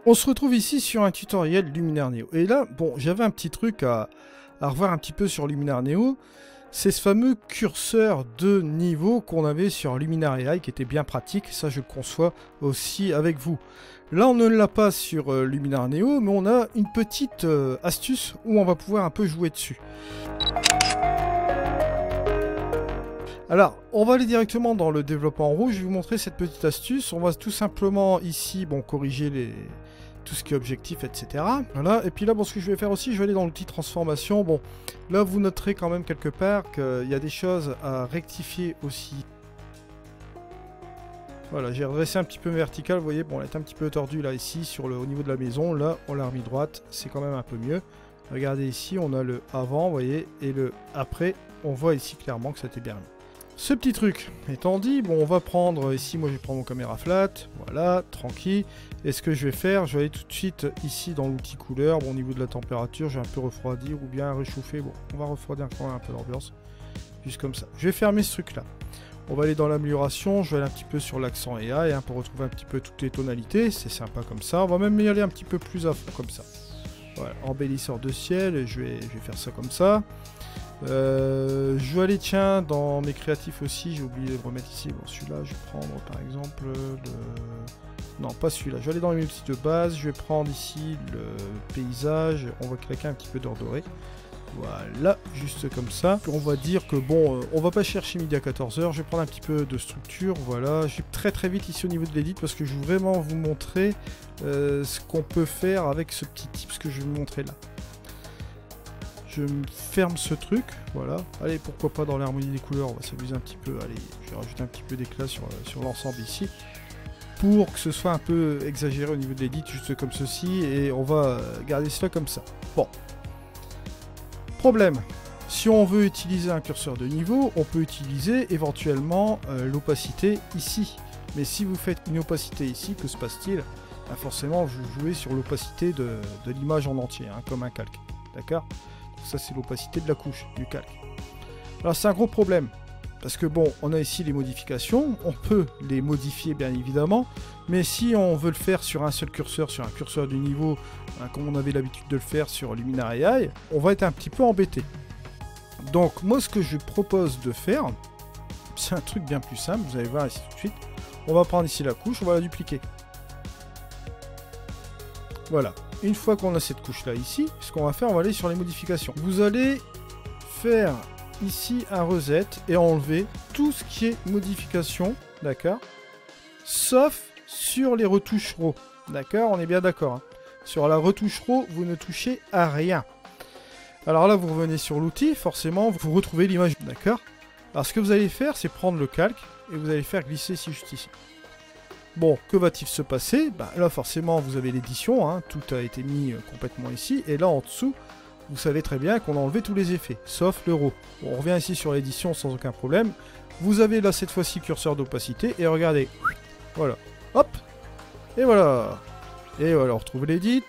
On se retrouve ici sur un tutoriel Luminaire Neo. Et là, bon, j'avais un petit truc à revoir un petit peu sur Luminaire Neo. C'est ce fameux curseur de niveau qu'on avait sur Luminaire AI qui était bien pratique. Ça, je le conçois aussi avec vous. Là, on ne l'a pas sur Luminaire Neo, mais on a une petite astuce où on va pouvoir un peu jouer dessus. Alors, on va aller directement dans le développement en rouge. Je vais vous montrer cette petite astuce. On va tout simplement ici, bon, corriger tout ce qui est objectif, etc. Voilà. Et puis là, bon, ce que je vais faire aussi, je vais aller dans l'outil transformation. Bon, là, vous noterez quand même quelque part qu'il y a des choses à rectifier aussi. Voilà, j'ai redressé un petit peu vertical. Vous voyez, bon, elle est un petit peu tordue là, ici, au niveau de la maison. Là, on l'a remis droite. C'est quand même un peu mieux. Regardez ici, on a le avant, vous voyez, et le après. On voit ici clairement que ça était bien mis. Ce petit truc étant dit, bon, on va prendre ici, moi je vais prendre mon caméra flat, voilà, tranquille. Et ce que je vais faire, je vais aller tout de suite ici dans l'outil couleur. Bon, au niveau de la température, je vais un peu refroidir ou bien réchauffer. Bon, on va refroidir quand même un peu l'ambiance, juste comme ça. Je vais fermer ce truc là. On va aller dans l'amélioration, je vais aller un petit peu sur l'accent AI pour retrouver un petit peu toutes les tonalités. C'est sympa comme ça. On va même y aller un petit peu plus à fond comme ça. Voilà, embellisseur de ciel, et je vais faire ça comme ça. Je vais aller, tiens, dans mes créatifs aussi, j'ai oublié de remettre ici. Bon, celui-là, je vais prendre par exemple le... Non, pas celui-là. Je vais aller dans les outils de base, je vais prendre ici le paysage. On va claquer un petit peu d'or doré. Voilà, juste comme ça. On va dire que bon, on va pas chercher midi à 14 h. Je vais prendre un petit peu de structure. Voilà, je vais très vite ici au niveau de l'édit parce que je veux vraiment vous montrer ce qu'on peut faire avec ce petit tips que je vais vous montrer là. Je ferme ce truc, voilà. Allez, pourquoi pas dans l'harmonie des couleurs, on va s'amuser un petit peu. Allez, je vais rajouter un petit peu d'éclat sur l'ensemble ici. Pour que ce soit un peu exagéré au niveau de l'édit, juste comme ceci. Et on va garder cela comme ça. Bon. Problème. Si on veut utiliser un curseur de niveau, on peut utiliser éventuellement l'opacité ici. Mais si vous faites une opacité ici, que se passe-t-il? Forcément, vous jouez sur l'opacité de l'image en entier, hein, comme un calque. D'accord? Ça, c'est l'opacité de la couche, du calque. Alors, c'est un gros problème. Parce que, bon, on a ici les modifications. On peut les modifier, bien évidemment. Mais si on veut le faire sur un seul curseur, sur un curseur du niveau, hein, comme on avait l'habitude de le faire sur Luminaire AI, on va être un petit peu embêté. Donc, moi, ce que je propose de faire, c'est un truc bien plus simple. Vous allez voir ici tout de suite. On va prendre ici la couche, on va la dupliquer. Voilà. Une fois qu'on a cette couche-là ici, ce qu'on va faire, on va aller sur les modifications. Vous allez faire ici un reset et enlever tout ce qui est modification, d'accord? Sauf sur les retouches RAW, d'accord? On est bien d'accord, hein. Sur la retouche RAW, vous ne touchez à rien. Alors là, vous revenez sur l'outil, forcément, vous retrouvez l'image, d'accord? Alors ce que vous allez faire, c'est prendre le calque et vous allez faire glisser ici, juste ici. Bon, que va-t-il se passer? Là, forcément, vous avez l'édition, hein, tout a été mis complètement ici. Et là, en dessous, vous savez très bien qu'on a enlevé tous les effets, sauf le RAW. Bon, on revient ici sur l'édition sans aucun problème. Vous avez là, cette fois-ci, curseur d'opacité. Et regardez, voilà, hop, et voilà. Et voilà, on retrouve l'édit.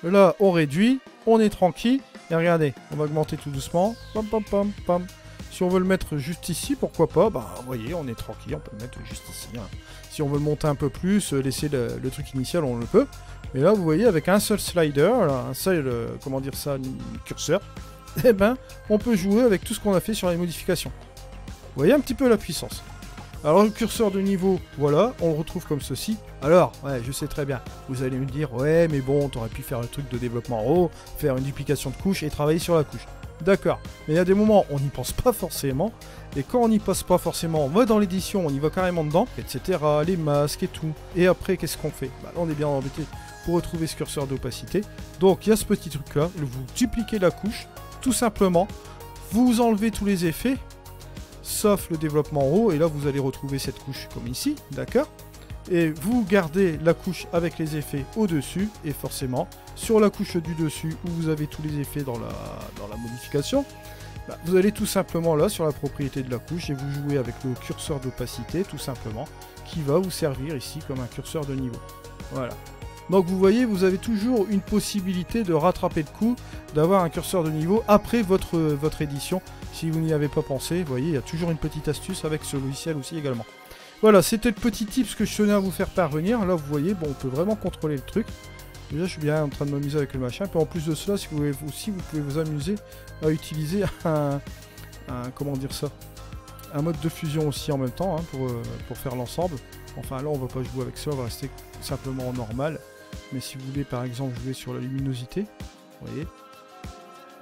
Là, on réduit, on est tranquille. Et regardez, on va augmenter tout doucement. Pam, pam, pam, pam. Si on veut le mettre juste ici, pourquoi pas? Vous voyez, on est tranquille, on peut le mettre juste ici. Hein. Si on veut le monter un peu plus, laisser le truc initial, on le peut. Mais là, vous voyez, avec un seul slider, là, un seul, comment dire ça, curseur, eh ben, on peut jouer avec tout ce qu'on a fait sur les modifications. Vous voyez un petit peu la puissance. Alors, le curseur de niveau, voilà, on le retrouve comme ceci. Alors, ouais, je sais très bien, vous allez me dire, ouais, mais bon, t'aurais pu faire le truc de développement en haut, faire une duplication de couche et travailler sur la couche. D'accord, mais il y a des moments où on n'y pense pas forcément, et quand on n'y passe pas forcément, on va dans l'édition, on y va carrément dedans, etc., les masques et tout. Et après, qu'est-ce qu'on fait? Là, on est bien embêté pour retrouver ce curseur d'opacité. Donc, il y a ce petit truc-là, vous dupliquez la couche, tout simplement, vous enlevez tous les effets, sauf le développement en haut, et là, vous allez retrouver cette couche comme ici, d'accord? Et vous gardez la couche avec les effets au-dessus, et forcément, sur la couche du dessus, où vous avez tous les effets dans la modification, vous allez tout simplement là, sur la propriété de la couche, et vous jouez avec le curseur d'opacité, tout simplement, qui va vous servir ici comme un curseur de niveau. Voilà. Donc vous voyez, vous avez toujours une possibilité de rattraper le coup, d'avoir un curseur de niveau après votre édition. Si vous n'y avez pas pensé, vous voyez, il y a toujours une petite astuce avec ce logiciel aussi également. Voilà, c'était le petit tips que je tenais à vous faire parvenir. Là, vous voyez, bon, on peut vraiment contrôler le truc. Déjà, je suis bien en train de m'amuser avec le machin. Puis en plus de cela, si vous voulez, aussi, vous pouvez vous amuser à utiliser comment dire ça, un mode de fusion aussi en même temps, hein, pour faire l'ensemble. Enfin là, on va pas jouer avec ça, on va rester simplement en normal. Mais si vous voulez, par exemple, jouer sur la luminosité, vous voyez,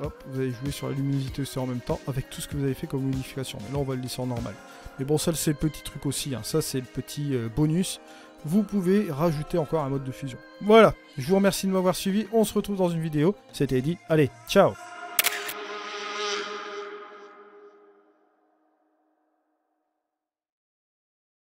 hop, vous allez jouer sur la luminosité aussi en même temps, avec tout ce que vous avez fait comme modification. Mais là, on va le laisser en normal. Mais bon, ça, c'est le petit truc aussi, hein. Ça, c'est le petit bonus. Vous pouvez rajouter encore un mode de fusion. Voilà, je vous remercie de m'avoir suivi. On se retrouve dans une vidéo. C'était Eddy. Allez, ciao!